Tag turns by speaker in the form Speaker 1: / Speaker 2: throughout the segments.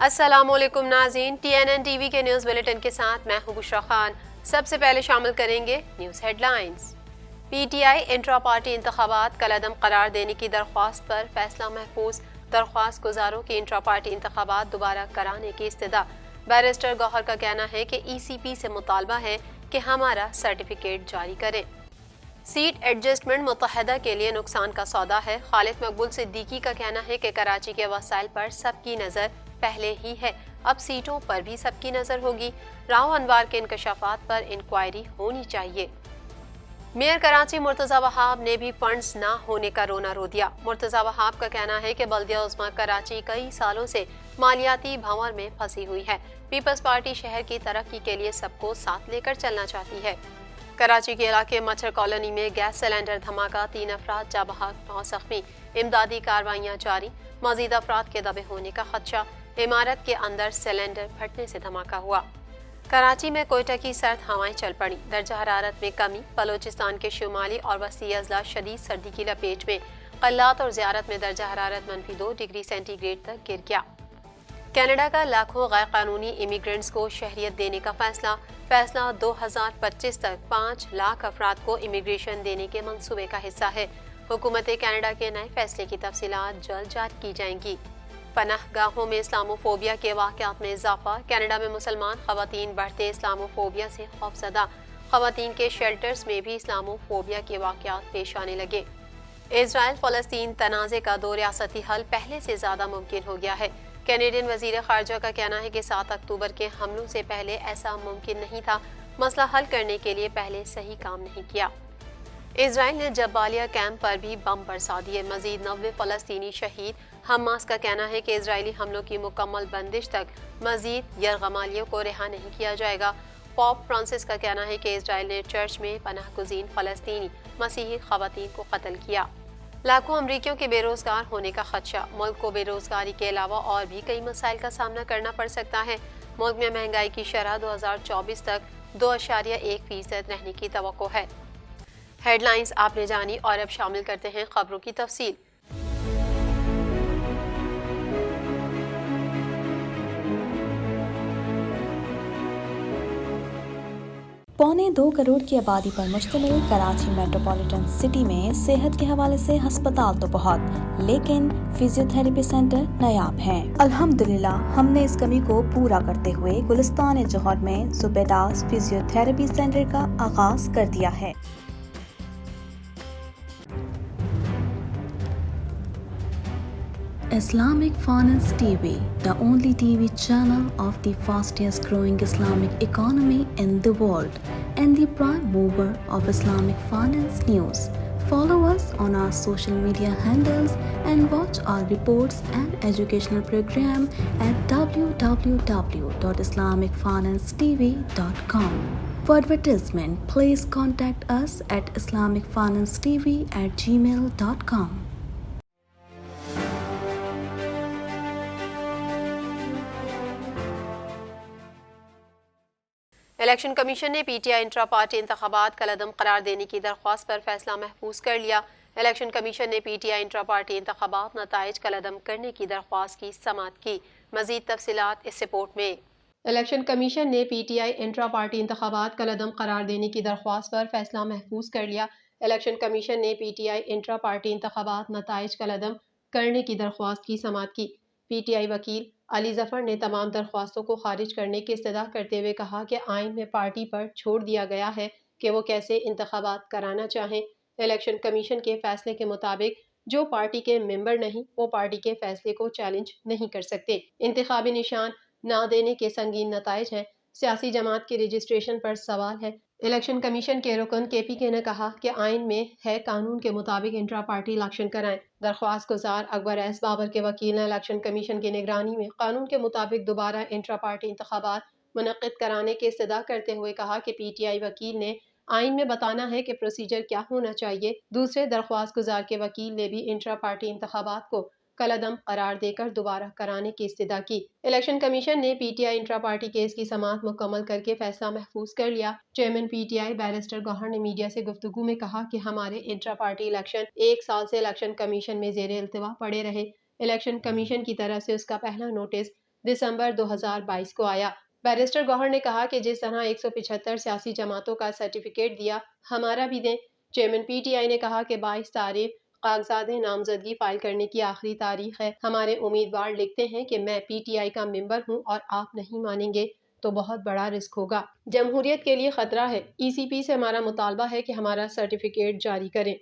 Speaker 1: السلام علیکم ناظرین، TNN ٹی وی کے نیوز بلیٹن کے ساتھ میں ہوں بشرا خان۔ سب سے پہلے شامل کریں گے news headlines. PTI intra party انتخابات کالعدم قرار دینے کی درخواست پر فیصلہ محفوظ، درخواست گزاروں کی انٹرا پارٹی انتخابات دوبارہ کرانے کی استدعا۔ بیرسٹر گوہر کا کہنا ہے کہ ECP سے مطالبہ ہے کہ ہمارا سرٹیفکیٹ جاری کریں۔ سیٹ ایڈجسٹمنٹ متحدہ کے لیے نقصان کا سودا ہے۔ خالد مقبول صدیقی کا کہنا ہے کہ کراچی کے وسائل پر سب کی نظر پہلے ہی ہے، اب سیٹوں پر بھی سب کی نظر ہوگی۔ راؤ انوار کے انکشافات پر انکوائری ہونی چاہیے۔ میئر کراچی مرتضی وہاب نے بھی فنڈز نہ ہونے کا رونا رو دیا۔ مرتضی وہاب کا کہنا ہے کہ بلدیہ عظمیٰ کراچی کئی سالوں سے مالیاتی بھنور میں پھنسی ہوئی ہے۔ پیپلز پارٹی شہر کی ترقی کے لیے سب کو ساتھ لے کر چلنا چاہتی ہے۔ کراچی کے علاقے مچھر کالونی میں گیس سلنڈر دھماکہ، 3 افراد جاں بحق، 9 زخمی۔ امدادی کارروائیاں جاری، مزید افراد کے دبے ہونے کا خدشہ۔ عمارت کے اندر سلنڈر پھٹنے سے دھماکہ ہوا۔ کراچی میں کوئٹہ کی سرد ہوائیں چل پڑیں، درجہ حرارت میں کمی۔ بلوچستان کے شمالی اور وسطی اضلاع شدید سردی کی لپیٹ میں۔ قلات اور زیارت میں درجہ حرارت -2 ڈگری سینٹی گریڈ تک گر گیا۔ کینیڈا کا لاکھوں غیر قانونی امیگرینٹس کو شہریت دینے کا فیصلہ 2025 تک 5 لاکھ افراد کو امیگریشن دینے کے منصوبے کا حصہ ہے۔ حکومت کینیڈا کے نئے فیصلے کی تفصیلات جلد جاری کی جائیں گی۔ پناہ گاہوں میں اسلاموفوبیا کے واقعات میں اضافہ، کینیڈا میں مسلمان خواتین بڑھتے اسلاموفوبیا سے خوفزدہ۔ خواتین کے شیلٹرز میں بھی اسلاموفوبیا کے واقعات پیش آنے لگے۔ اسرائیل فلسطین تنازع کا 2 ریاستی حل پہلے سے زیادہ ممکن ہو گیا ہے۔ کینیڈین وزیر خارجہ کا کہنا ہے کہ 7 اکتوبر کے حملوں سے پہلے ایسا ممکن نہیں تھا، مسئلہ حل کرنے کے لیے پہلے صحیح کام نہیں کیا۔ اسرائیل نے جبالیہ کیمپ پر بھی بم برسا دیے، مزید 90 فلسطینی شہید۔ حماس کا کہنا ہے کہ اسرائیلی حملوں کی مکمل بندش تک مزید یرغمالیوں کو رہا نہیں کیا جائے گا۔ پوپ فرانسس کا کہنا ہے کہ اسرائیل نے چرچ میں پناہ گزین فلسطینی مسیحی خواتین کو قتل کیا۔ لاکھوں امریکیوں کے بے روزگار ہونے کا خدشہ، ملک کو بے روزگاری کے علاوہ اور بھی کئی مسائل کا سامنا کرنا پڑ سکتا ہے۔ ملک میں مہنگائی کی شرح 2024 تک 2.1% رہنے کی توقع ہے۔ ہیڈ لائنز آپ نے جانی، اور اب شامل کرتے ہیں خبروں کی تفصیل۔
Speaker 2: پونے 2 کروڑ کی آبادی پر مشتمل کراچی میٹروپولیٹن سٹی میں صحت کے حوالے سے ہسپتال تو بہت، لیکن فزیوتھراپی سینٹر نایاب ہیں۔ الحمدللہ ہم نے اس کمی کو پورا کرتے ہوئے گلستان جوہر میں زبیداس فزیوتھراپی سینٹر کا آغاز کر دیا ہے۔ Islamic Finance TV, the only TV channel of the fastest growing Islamic economy in the world and the prime mover of Islamic finance news. Follow us on our social media handles and watch our reports and educational program at www.islamicfinancetv.com. For advertisement, please contact us at islamicfinancetv@gmail.com.
Speaker 1: Election commission نے PTI intra party انتخابات کالعدم قرار دینے کی درخواست پر فیصلہ محفوظ کر لیا۔ الیکشن کمیشن نے PTI انٹرا پارٹی انتخابات نتائج کالعدم کرنے کی درخواست کی سماعت کی۔ مزید تفصیلات اس رپورٹ میں۔ الیکشن کمیشن نے PTI انٹرا پارٹی انتخابات کالعدم قرار دینے کی درخواست پر فیصلہ محفوظ کر لیا۔ الیکشن کمیشن نے PTI انٹرا پارٹی انتخابات نتائج کالعدم کرنے کی درخواست کی سماعت کی۔ PTI وکیل علی ظفر نے تمام درخواستوں کو خارج کرنے کی استدعا کرتے ہوئے کہا کہ آئین میں پارٹی پر چھوڑ دیا گیا ہے کہ وہ کیسے انتخابات کرانا چاہیں۔ الیکشن کمیشن کے فیصلے کے مطابق جو پارٹی کے ممبر نہیں وہ پارٹی کے فیصلے کو چیلنج نہیں کر سکتے۔ انتخابی نشان نہ دینے کے سنگین نتائج ہیں۔ سیاسی جماعت کی رجسٹریشن پر سوال ہے۔ الیکشن کمیشن کے رکن KPK نے کہا کہ آئین میں ہے قانون کے مطابق انٹرا پارٹی الیکشن کرائیں۔ درخواست گزار اکبر ایس بابر کے وکیل نے الیکشن کمیشن کی نگرانی میں قانون کے مطابق دوبارہ انٹرا پارٹی انتخابات منعقد کرانے کی استدعا کرتے ہوئے کہا کہ PTI وکیل نے آئین میں بتانا ہے کہ پروسیجر کیا ہونا چاہیے۔ دوسرے درخواست گزار کے وکیل نے بھی انٹرا پارٹی انتخابات کو کالعدم قرار دے کر دوبارہ کرانے کی استدعا کی۔ الیکشن کمیشن نے PTI انٹرا پارٹی کیس کی سماعت مکمل کر کے فیصلہ محفوظ کر لیا۔ چیئرمین PTI بیرسٹر گوہر نے میڈیا سے گفتگو میں کہا کہ ہمارے انٹرا پارٹی الیکشن 1 سال سے الیکشن کمیشن میں زیر التوا پڑے رہے۔ الیکشن کمیشن کی طرف سے اس کا پہلا نوٹس दिसंबर 2022 को आया। बैरिस्टर गौहर ने कहा कि जिस तरह 175 सियासी जमातों का सर्टिफिकेट दिया, हमारा भी दें। चेयरमैन PTI ने कहा कि 22 तारीख कागजात नामजदगी फाइल करने की आखिरी तारीख है। हमारे उम्मीदवार लिखते हैं कि मैं PTI का मेंबर हूं और आप नहीं मानेंगे तो बहुत बड़ा रिस्क होगा। जमहूरियत के लिए खतरा है। ECP से हमारा मुतालबा है कि हमारा सर्टिफिकेट जारी करें।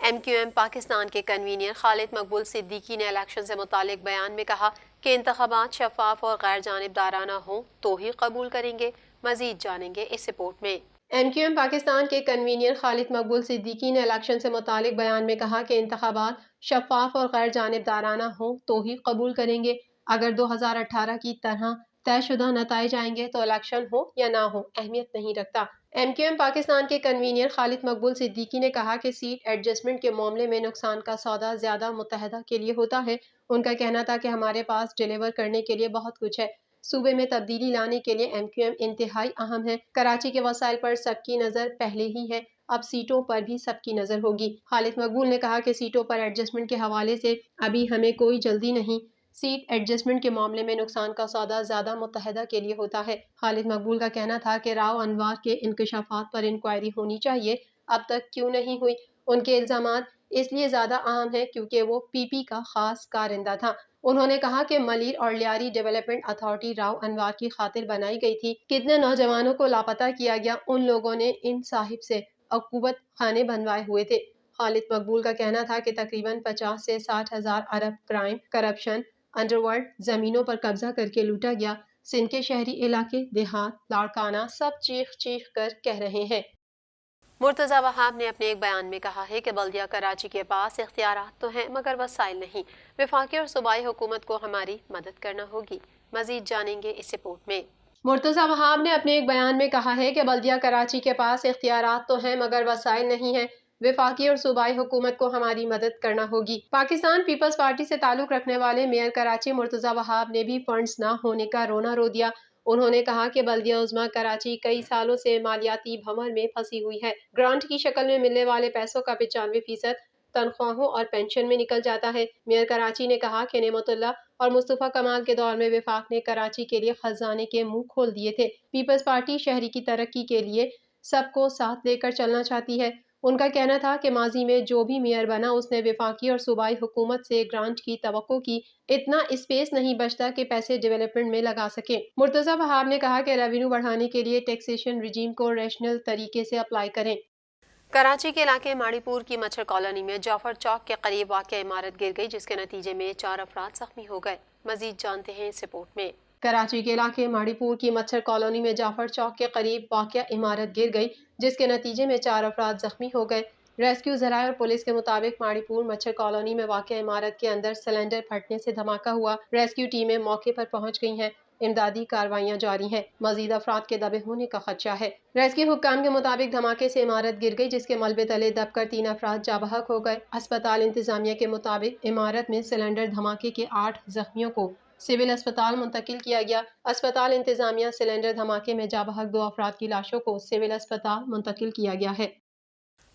Speaker 1: MQM पाकिस्तान के कन्वीनर खालिद मकबूल सिद्दीकी ने इलेक्शन से मुतालिक बयान में कहा कि इंतखाबात शफाफ और गैर जानिबदाराना हो तो ही कबूल करेंगे। मजीद जानेंगे इस रिपोर्ट में। MQM पाकिस्तान के कन्वीनर खालिद मकबूल सिद्दीकी ने इलेक्शन से मुतालिक बयान में कहा कि इंतखाबात शफाफ और गैर जानिबदाराना हो तो ही कबूल करेंगे। अगर 2018 की तरह तयशुदा नताइज आएंगे तो इलेक्शन हो या ना हो अहमियत नहीं रखता। MQM पाकिस्तान के कन्वीनर खालिद मकबूल सिद्दीकी ने कहा कि सीट एडजस्टमेंट के मामले में नुकसान का सौदा ज्यादा मुत्तहदा के लिए होता है। उनका कहना था कि हमारे पास डिलीवर करने के लिए बहुत कुछ है। सूबे में तब्दीली लाने के लिए MQM इंतहाई अहम है। कराची के वसाइल पर सबकी नज़र पहले ही है, अब सीटों पर भी सबकी नज़र होगी। खालिद मकबूल ने कहा कि सीटों पर एडजस्टमेंट के हवाले से अभी हमें कोई जल्दी नहीं। सीट एडजस्टमेंट के मामले में नुकसान का सौदा ज़्यादा मुत्तहदा के लिए होता है। खालिद मकबूल का कहना था कि राव अनवार के इंकशाफात पर इंक्वायरी होनी चाहिए, अब तक क्यों नहीं हुई। उनके इल्ज़ामात इसलिए ज़्यादा अहम है क्योंकि वो PP का खास कारिंदा था। उन्होंने कहा कि मलीर और लियारी डेवलपमेंट अथॉरिटी राव अनवार की खातिर बनाई गई थी। कितने नौजवानों को लापता किया गया, उन लोगों ने इन साहिब से अकूबत खाने बनवाए हुए थे। खालिद मकबूल का कहना था कि तकरीबन 50 से 60 हज़ार अरब क्राइम, करप्शन, अंडरवर्ल्ड, जमीनों पर कब्जा करके लूटा गया। सिंध के शहरी इलाके, देहात, लाड़काना सब चीख चीख कर कह रहे हैं। मुर्तज़ा वहाब ने अपने एक बयान में कहा है कि बल्दिया कराची के पास इख्तियारात तो हैं मगर वसाइल नहीं। वफाकी और सूबाई हुकूमत को हमारी मदद करना होगी। मजीद जानेंगे इस रिपोर्ट में। मुर्तज़ा वहाब ने अपने एक बयान में कहा है कि बल्दिया कराची के पास इख्तियारात तो हैं मगर वसाइल नहीं है। वफाकी और सूबाई हुकूमत को हमारी मदद करना होगी। पाकिस्तान पीपल्स पार्टी से ताल्लुक रखने वाले मेयर कराची मुर्तज़ा वहाब ने भी फंड्स ना होने का रोना रो दिया। उन्होंने कहा कि बल्दिया उज़्मा कराची कई सालों से मालियाती भंवर में फंसी हुई है। ग्रांट की शक्ल में मिलने वाले पैसों का 95% तनख्वाहों और पेंशन में निकल जाता है। मेयर कराची ने कहा कि नेमतुल्लाह और मुस्तफ़ा कमाल के दौर में वफाक ने कराची के लिए खजाने के मुंह खोल दिए थे। पीपल्स पार्टी शहरी की तरक्की के लिए सबको साथ लेकर चलना चाहती है। उनका कहना था कि माजी में जो भी मेयर बना उसने वफाकी और सूबाई हुकूमत से ग्रांट की तवक्को की। इतना स्पेस नहीं बचता कि पैसे डेवलपमेंट में लगा सके। मुर्तज़ा वहाब ने कहा कि रेवेन्यू बढ़ाने के लिए टैक्सेशन रिजीम को रैशनल तरीके से अप्लाई करें। कराची के इलाके माड़ीपुर की मच्छर कॉलोनी में जाफर चौक के करीब वाक़या इमारत गिर गई जिसके नतीजे में 4 अफराद जख्मी हो गए। मजीद जानते हैं इस रिपोर्ट में। कराची के इलाके माड़ीपुर की मच्छर कॉलोनी में जाफर चौक के करीब वाक़या इमारत गिर गई जिसके नतीजे में 4 अफराद जख्मी हो गए। रेस्क्यू ज़राए और पुलिस के मुताबिक माड़ीपुर मच्छर कॉलोनी में वाक़या इमारत के अंदर सिलेंडर फटने से धमाका हुआ। रेस्क्यू टीमें मौके पर पहुंच गई हैं। इमदादी कार्रवाइयां जारी हैं। मजीद अफराद के दबे होने का खदशा है। रेस्क्यू हुक्काम के मुताबिक धमाके से इमारत गिर गई जिसके मलबे तले दबकर 3 अफराद जाबहक हो गए। अस्पताल इंतजामिया के मुताबिक इमारत में सिलेंडर धमाके के 8 जख्मियों को सिविल अस्पताल मुंतकिल किया गया। अस्पताल इंतजामिया सिलेंडर धमाके में जाबहक 2 अफराद की लाशों को सिविल अस्पताल मुंतकिल किया गया है।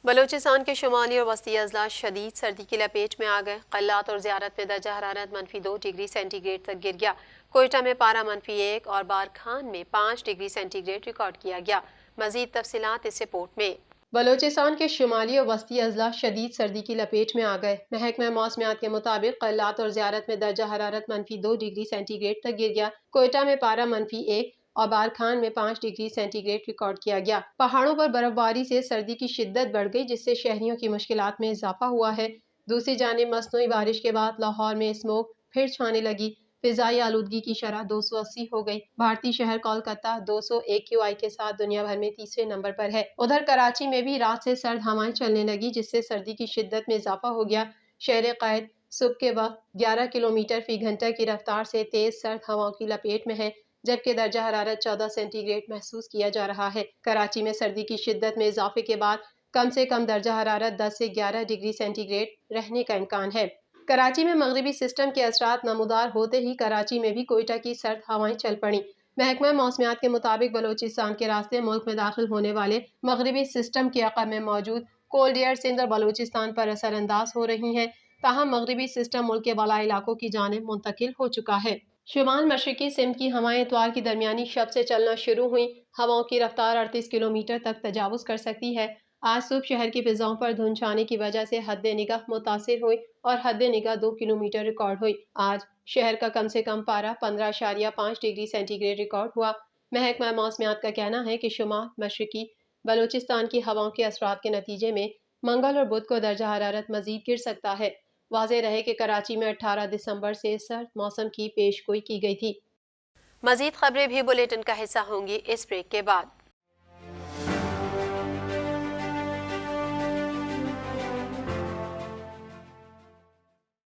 Speaker 1: बलूचिस्तान के शुमाली और वस्ती अजला शदीद सर्दी की लपेट में आ गए। क़ल्लात और ज़ियारत में दर्जा हरारत -2 डिग्री सेंटीग्रेड तक गिर गया। कोयटा में पारा -1 और बारखान में 5 डिग्री सेंटीग्रेड रिकॉर्ड किया गया। मजीद तफसीलात इस रिपोर्ट में। बलूचिस्तान के शुमाली और वस्ती अजला शदीद सर्दी की लपेट में आ गए। महकमा मौसमियात के मुताबिक क़ल्लात और ज़ियारत में दर्जा हरारत -2 डिग्री सेंटीग्रेड तक गिर गया। कोयटा में पारा -1 और बारखान में 5 डिग्री सेंटीग्रेड रिकॉर्ड किया गया। पहाड़ों पर बर्फबारी से सर्दी की शिद्दत बढ़ गई जिससे शहरियों की मुश्किलात में इजाफा हुआ है। दूसरी जानिब मसनूई बारिश के बाद लाहौर में स्मोक फिर छाने लगी। फिजाई आलूदगी की शरह 280 हो गई। भारतीय शहर कोलकाता 200 AQI के साथ दुनिया भर में तीसरे नंबर पर है। उधर कराची में भी रात से सर्द हवाएं चलने लगी जिससे सर्दी की शिद्दत में इजाफा हो गया। शहर क़ायद सुबह के वक्त 11 किलोमीटर फी घंटा की रफ्तार से तेज सर्द हवाओं की लपेट में है जबकि दर्जा हरारत 14 सेंटीग्रेड महसूस किया जा रहा है। कराची में सर्दी की शिद्दत में इजाफे के बाद कम से कम दर्जा हरारत 10 से 11 डिग्री सेंटीग्रेड रहने का इम्कान है। कराची में मगरिबी सिस्टम के असरात नमूदार होते ही कराची में भी कोयटा की सर्द हवाएं चल पड़ी। महकमा मौसमियात के मुताबिक बलूचिस्तान के रास्ते मुल्क में दाखिल होने वाले मगरिबी सिस्टम के अक़ब में मौजूद कोल्ड एयर सिंध और बलूचिस्तान पर असरअंदाज हो रही हैं। ताहम मगरिबी सिस्टम मुल्क के बालाई इलाकों की जानिब मुंतकिल हो चुका है। شمال مشرقی سمت کی ہوائیں اتوار کی درمیانی شب سے چلنا شروع ہوئیں۔ ہواؤں کی رفتار 38 کلومیٹر تک تجاوز کر سکتی ہے۔ آج صبح شہر کی فضاؤں پر دھند چھانے کی وجہ سے حد نگاہ متاثر ہوئی اور حد نگاہ 2 کلومیٹر ریکارڈ ہوئی۔ آج شہر کا کم سے کم پارہ 15.5 ڈگری سینٹی گریڈ ریکارڈ ہوا۔ محکمہ موسمیات کا کہنا ہے کہ شمال مشرقی بلوچستان کی ہواؤں کے اثرات کے نتیجے میں منگل اور بدھ کو درجہ حرارت مزید گر سکتا ہے۔ واضح رہے کہ کراچی میں 18 دسمبر سے سرد موسم کی پیش گوئی کی گئی تھی۔ مزید خبریں بھی بلیٹن کا حصہ ہوں گی اس بریک کے بعد۔